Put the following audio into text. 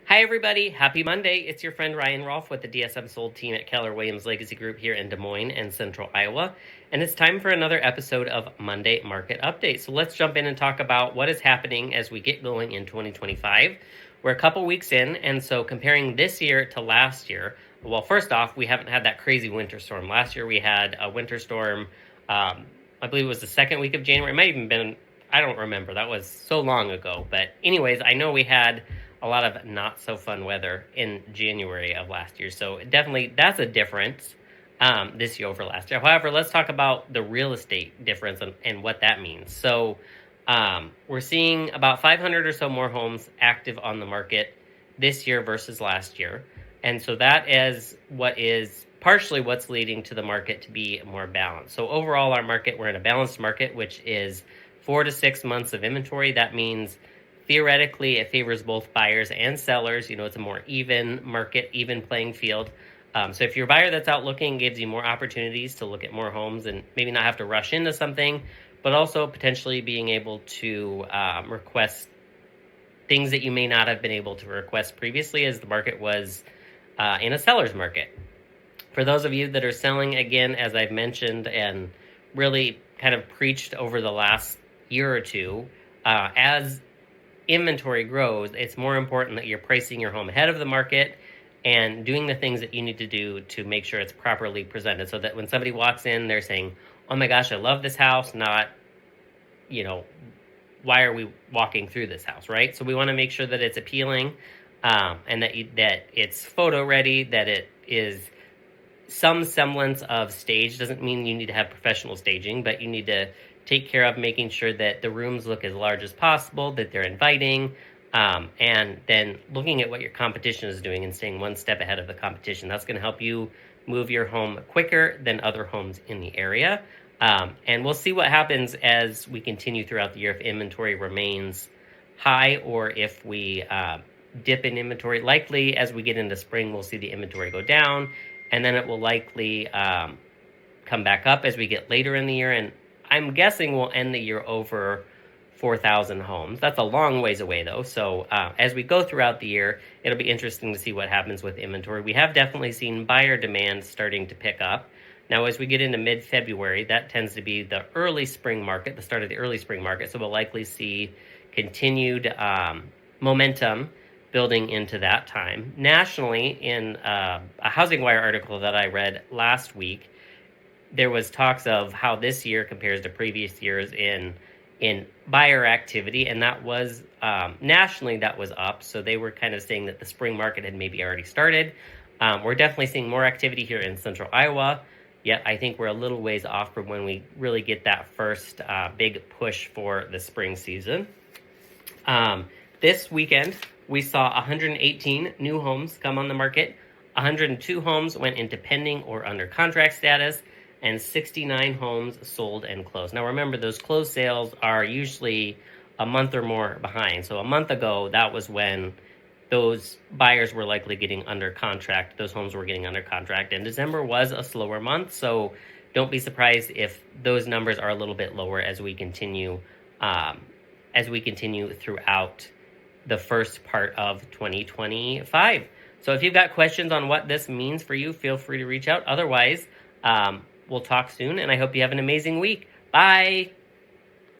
Hi, everybody. Happy Monday. It's your friend Ryan Rolfe with the Dsmsold team at Keller Williams Legacy Group here in Des Moines and Central Iowa. And it's time for another episode of Monday Market Update. So let's jump in and talk about what is happening as we get going in 2025. We're a couple weeks in, and so comparing this year to last year, well, first off, we haven't had that crazy winter storm. Last year we had a winter storm, I believe it was the second week of January. It might have even been, I don't remember. That was so long ago. But anyways, I know we had a lot of not so fun weather in January of last year. So definitely that's a difference this year over last year. However, let's talk about the real estate difference and what that means. So we're seeing about 500 or so more homes active on the market this year versus last year. And so that is what is partially what's leading to the market to be more balanced. So overall, our market, we're in a balanced market, which is 4 to 6 months of inventory. That means theoretically, it favors both buyers and sellers. It's a more even market, even playing field. So if you're a buyer that's out looking, gives you more opportunities to look at more homes and maybe not have to rush into something, but also potentially being able to request things that you may not have been able to request previously as the market was in a seller's market. For those of you that are selling, again, as I've mentioned and really kind of preached over the last year or two, as inventory grows, it's more important that you're pricing your home ahead of the market and doing the things that you need to do to make sure it's properly presented so that when somebody walks in, they're saying, oh my gosh, I love this house, not, why are we walking through this house, right? So we want to make sure that it's appealing and that it's photo ready, that it is some semblance of stage. Doesn't mean you need to have professional staging, but you need to take care of making sure that the rooms look as large as possible, that they're inviting, and then looking at what your competition is doing and staying one step ahead of the competition. That's going to help you move your home quicker than other homes in the area. And we'll see what happens as we continue throughout the year, if inventory remains high or if we dip in inventory. Likely, as we get into spring, we'll see the inventory go down, and then it will likely come back up as we get later in the year. And I'm guessing we'll end the year over 4,000 homes. That's a long ways away, though. So as we go throughout the year, it'll be interesting to see what happens with inventory. We have definitely seen buyer demand starting to pick up. Now, as we get into mid-February, that tends to be the early spring market, the start of the early spring market. So we'll likely see continued momentum building into that time. Nationally, in a Housing Wire article that I read last week, there was talks of how this year compares to previous years in buyer activity, and that was nationally that was up. So they were kind of saying that the spring market had maybe already started. We're definitely seeing more activity here in Central Iowa. Yet I think we're a little ways off from when we really get that first big push for the spring season. This weekend, we saw 118 new homes come on the market. 102 homes went into pending or under contract status, and 69 homes sold and closed. Now remember, those closed sales are usually a month or more behind. So a month ago, that was when those buyers were likely getting under contract. Those homes were getting under contract, and December was a slower month. So don't be surprised if those numbers are a little bit lower as we continue throughout the first part of 2025. So if you've got questions on what this means for you, feel free to reach out. Otherwise, we'll talk soon, and I hope you have an amazing week. Bye.